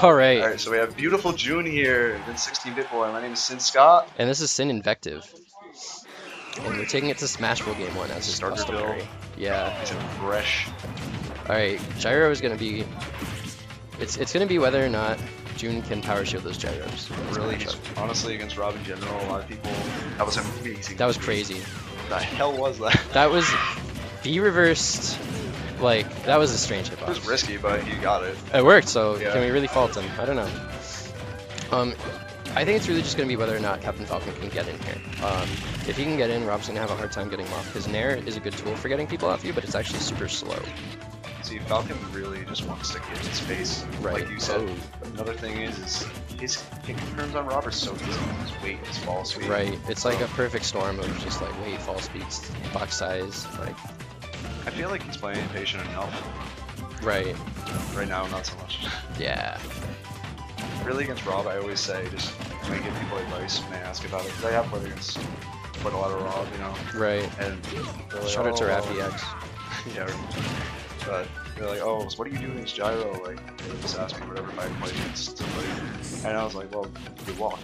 Alright. Alright, so we have Beautiful June here against 16-bit boy. My name is Sin Scott. And this is Sin Invective. And we're taking it to Smashville game 1 as is Starter customary. build. Yeah. He's in fresh. Alright, Gyro is gonna be... It's gonna be whether or not June can power shield those gyros. Really, he's honestly against R.O.B in general. A lot of people. That was amazing. That was crazy. What the hell was that? That was V reversed. Like, that was a strange hitbox. It was risky, but he got it. It worked, so Yeah. can we really fault him? I don't know. I think it's really just going to be whether or not Captain Falcon can get in here. If he can get in, Rob's going to have a hard time getting him off, because Nair is a good tool for getting people off you, but it's actually super slow. See, Falcon really just wants to get his face. Right. Like you said. Oh. Another thing is his kick confirms on Rob are so easy. His weight, his fall speed. Right. It's like a perfect storm of just like weight, fall speeds, box size, like... I feel like he's playing patient enough. Right. Right now, not so much. Yeah. Really against Rob, I always say just when I give people advice when they ask about it. 'Cause I have played against quite a lot of Rob, you know. Right. And they're like, Shout out to oh, RafdyX. Yeah. But they're like, oh, so what do you do against Gyro? Like, they just ask me whatever I play against somebody. And I was like, well, you walk.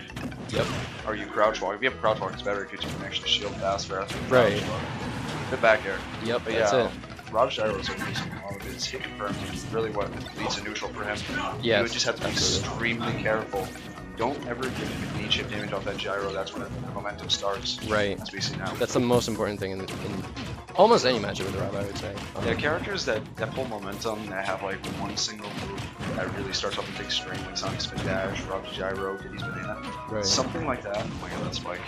Yep. Or you crouch walk. If you have crouch walk, it's better because you can actually shield faster after you Right. crouch walk. The back air. Yep, But that's yeah, it. Rob's Gyro is amazing. All of his hit confirms is really what leads to neutral for him. Yes, You would just have to be absolutely. extremely careful. Don't ever give him any chip damage off that gyro. That's when the momentum starts. Right. As we see now. That's the most important thing in almost any matchup with Rob, I would say. Yeah, characters that pull momentum, that have like one single move that really starts off a big string, like Sonic Spin Dash, Rob's Gyro, Diddy's Banana. Right. Something like that. Oh my god, that spike.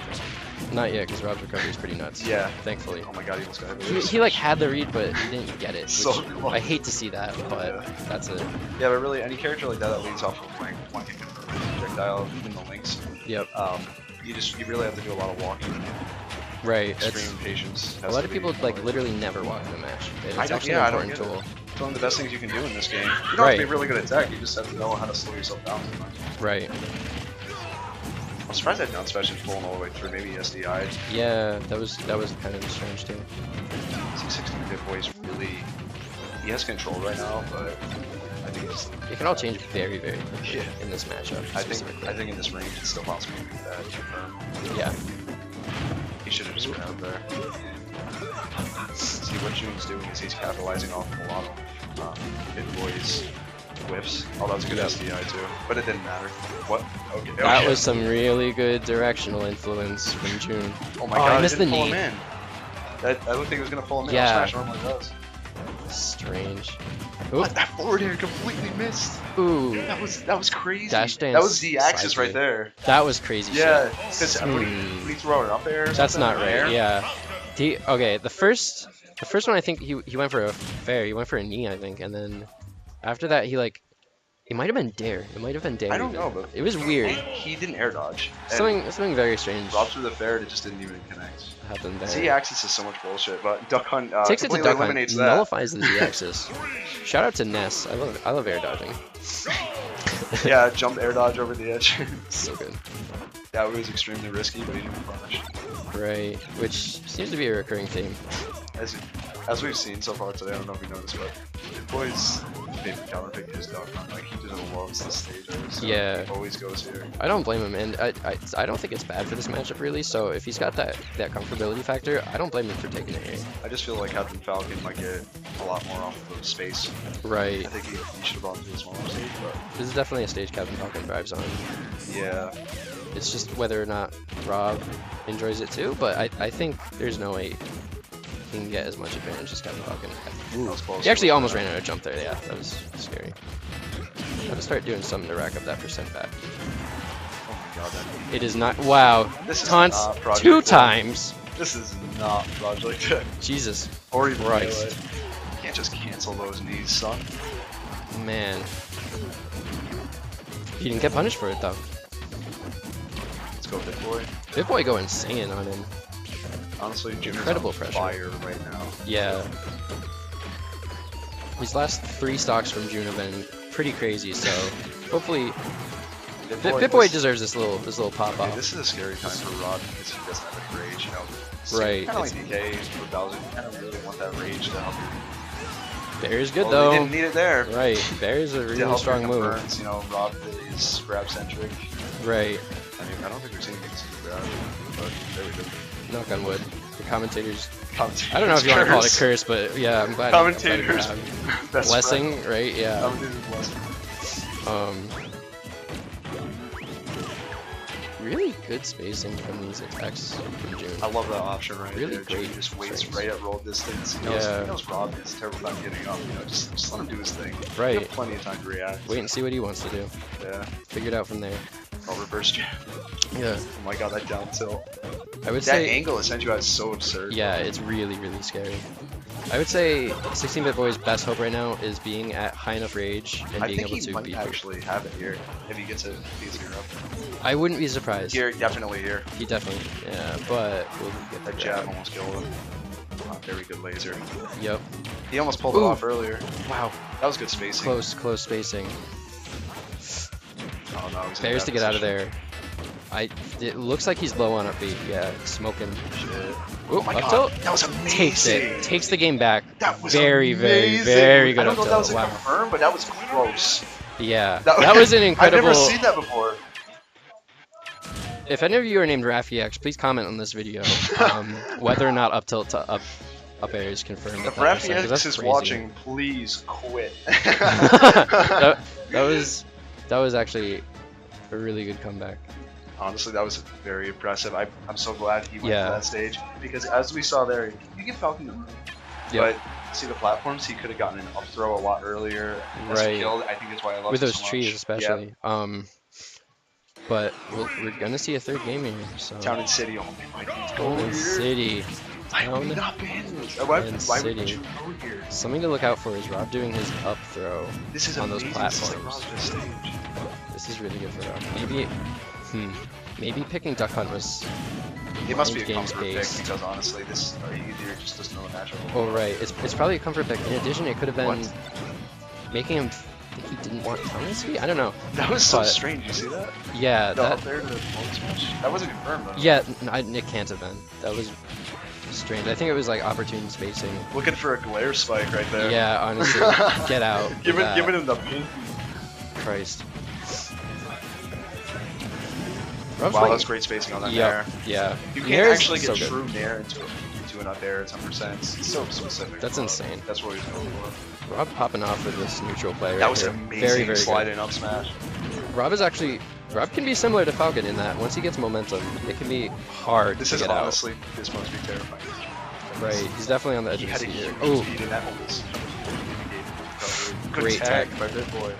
Not yet, because Rob's recovery is pretty nuts. Yeah. Thankfully. Oh my god, he almost got He like had the read, but he didn't get it. Which So close. I hate to see that, but Yeah. that's it. Yeah, but really, any character like that leads off of like one kick projectile, even the links. Yep. You really have to do a lot of walking. Right. Extreme patience. A lot of people like literally never walk in the match. It's I don't- actually yeah, I an don't important get tool. It's one of the best things you can do in this game. You don't have to be really good at tech, you just have to know how to slow yourself down sometimes. Right. I'm surprised that down special is pulling all the way through, maybe SDI. Yeah, that was kind of strange too. C16-bit boy is really... He has control right now, but I think it's... It can all change very, very quickly Yeah. in this matchup. I think in this range it's still possible to beat that. Confirm. Yeah. He should have just been out there. See, what June's doing is he's capitalizing off of a lot of Bit Boy's whiffs. Oh, that was a good SDI too, but it didn't matter. What? Okay. That was some really good directional influence from June. Oh my Oh, god, I it missed didn't the pull him knee. in. I don't think it was gonna pull him in. Yeah. Smash normally does. Strange. What? That forward air completely missed. Ooh. That was crazy. Dash dance That was the axis side right there. That was crazy Yeah, shit. because when he throw it up air. Or That's something, not right. air. Yeah. Okay, the first one I think he went for a fair. He went for a knee, I think, and then after that it might have been dare. It might have been dare. I don't even. know, but it was weird. He didn't air dodge. And Something very strange Rob through the fair, it just didn't even connect. happened there. Z-axis is so much bullshit, but Duck Hunt Takes it to completely duck hunt, eliminates that. nullifies the Z-axis. Shout out to Ness. I love air dodging. Yeah, jump air dodge over the edge. So good. Yeah, it was extremely risky, but he didn't punish. Right, which seems to be a recurring theme. As we've seen so far today, I don't know if you noticed, but Bit Boy's favorite counterpick is Duck Hunt. Like, he just loves this stage. So Yeah. he always goes here. I don't blame him, and I don't think it's bad for this matchup really. So if he's got that comfortability factor, I don't blame him for taking it here. I just feel like Captain Falcon might get a lot more off of space. Right. I think he should have brought him to a smaller stage, but This is definitely a stage Captain Falcon thrives on. yeah. It's just whether or not Rob enjoys it too, but I think there's no way he can get as much advantage as Captain Falcon. That was close. He actually almost ran out of jump there, yeah, that was scary. Gotta start doing something to rack up that percent back. Oh my god, that It is not, wow, This is taunts not Project 2 Red. times. This is not Project Red. Jesus Or even Christ. Melee. You can't just cancel those knees, son. Man. He didn't get punished for it though. Let's go, Bit Boy. Bit Boy go insane on him. Honestly, Junior's Incredible on pressure. fire right now. Yeah. These last 3 stocks from June have been pretty crazy, so hopefully Bit Boy deserves this little pop Okay, off. this is a scary time for Rod because he doesn't have any rage, you know. Right. Kind of like DK for Bowser. You kind of really want that rage to help you Barrier's good Well, though. they didn't need it there. Right, Barrier's a To really help strong bring up move. Burns, you know, Rob is grab centric. Right. I mean, I don't think we've seen anything super grab, but there we go. Knock on wood. The commentators. Commentators I don't know if you want to call it a curse. curse, but yeah, I'm glad. Commentators. I'm glad you have. Best Blessing, friend. right? Yeah. Commentators blessing. Really good spacing from these attacks from June. I love that option right Really there. great Jimmy just waits strings. right at roll distance. He knows Rob is terrible about getting up. You know, just let him do his thing. Right. You have plenty of time to react. Wait and see what he wants to do. Yeah. Figure it out from there. I'll reverse jab. Yeah. Oh my god, that down tilt. I would That say. angle it sends you out is so absurd. Yeah, it's really, really scary. I would say 16-bit boy's best hope right now is being at high enough rage and I being think able he to might beat. actually have it here if he gets it. If he gets it up. I wouldn't be surprised. Here, definitely here. He definitely. Yeah, but we'll get That the jab almost killed him. Oh, very good laser. Yep. He almost pulled it Ooh. off earlier. Wow. That was good spacing. Close spacing. Oh no, he's in Bears bad to get out of position. there. It looks like he's low on up B. Yeah, smoking. Shit. Oop, Oh my up god, tilt. that was amazing. Takes it. Takes the game back. That was very, amazing. very good I up don't know if that was tilt. a Wow. confirm, but that was close. Yeah, that was an I've incredible. never seen that before. If any of you are named RafiX, please comment on this video whether or not up tilt to up air is confirmed. If at that percent, 'cause Rafi that's is crazy. watching, please quit. that was actually a really good comeback. Honestly, that was very impressive. I'm so glad he went Yeah. to that stage because as we saw there, you get Falcon the room. Yep. But see the platforms, he could have gotten an up throw a lot earlier. As Right. Killed, I think that's why I love With him those so much. trees, especially. Yeah. But we're gonna see a third game here. So Town and City, oh my god, let's go Town here. and City. Why would we Town not been? Why and would City. you go here? Something to look out for is Rob doing his up throw. This is on those amazing. This is like platforms. Rob's best stage. This is really good for Rob. Maybe picking Duck Hunt was. It must be a Game's comfort pick based. because honestly, this either just doesn't know the matchup. Oh right, it's probably a comfort pick. In addition, it could have been What? making him think he didn't want counter speed. I don't know. That was so But- strange. You see that? Yeah, No, that. up there to the forward smash. That wasn't confirmed though. Yeah, it can't have been. That was strange. I think it was like opportune spacing. Looking for a glare spike right there. Yeah, honestly, get out. Giving that. him the pink. Christ. Rob's Wow, like- that's great spacing on that Yeah, nair. yeah. You Nair can't is actually so get good. true nair into an up air at 10%. It's so specific. That's insane. That's what he's going for. Rob popping off with this neutral play right That was here. an amazing Very, very slide good. in up smash. Rob can be similar to Falcon in that once he gets momentum, it can be hard This to is get out. honestly, this must be terrifying. Right, he's definitely on the edge He of had his a seat here. huge Oh, lead in that almost. Good Great tag tech. by BitBoy.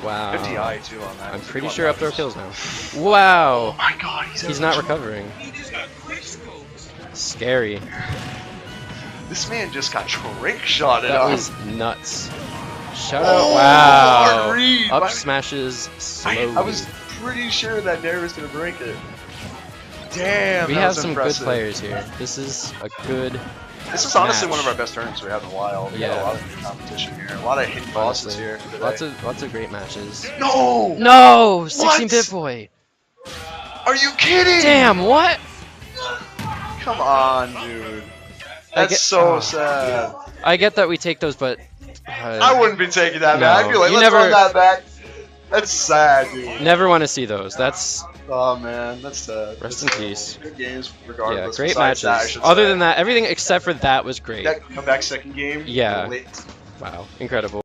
wow. 50i too on that. I'm pretty Come on, sure up throw Mavis. kills now. Wow. Oh my god, He's not recovering. Scary. This man just got trick shotted That on. was nuts. Shout Oh, out. Wow. hard read. Up Why- smashes slowly. I was pretty sure that Nair was gonna break it. Damn, We that have was some impressive. good players here. This is a good. This is honestly match. one of our best tournaments we have in a while. We got Yeah. a lot of good competition here. A lot of hidden bosses honestly. here. Today. Lots of great matches. No! No, 16-bit boy. Are you kidding? Damn, what? Come on, dude. I That's get- so oh. sad. I get that we take those, but I wouldn't be taking that back. I'd be No, like, you let's never- run that back. That's sad, dude. never want to see those. That's Oh man, that's sad. Rest That's in terrible. peace. Good games, yeah, regardless. great Besides that, I matches. should Other say. than that, everything except for that was great. That comeback second game. Yeah. Lit. Wow, incredible.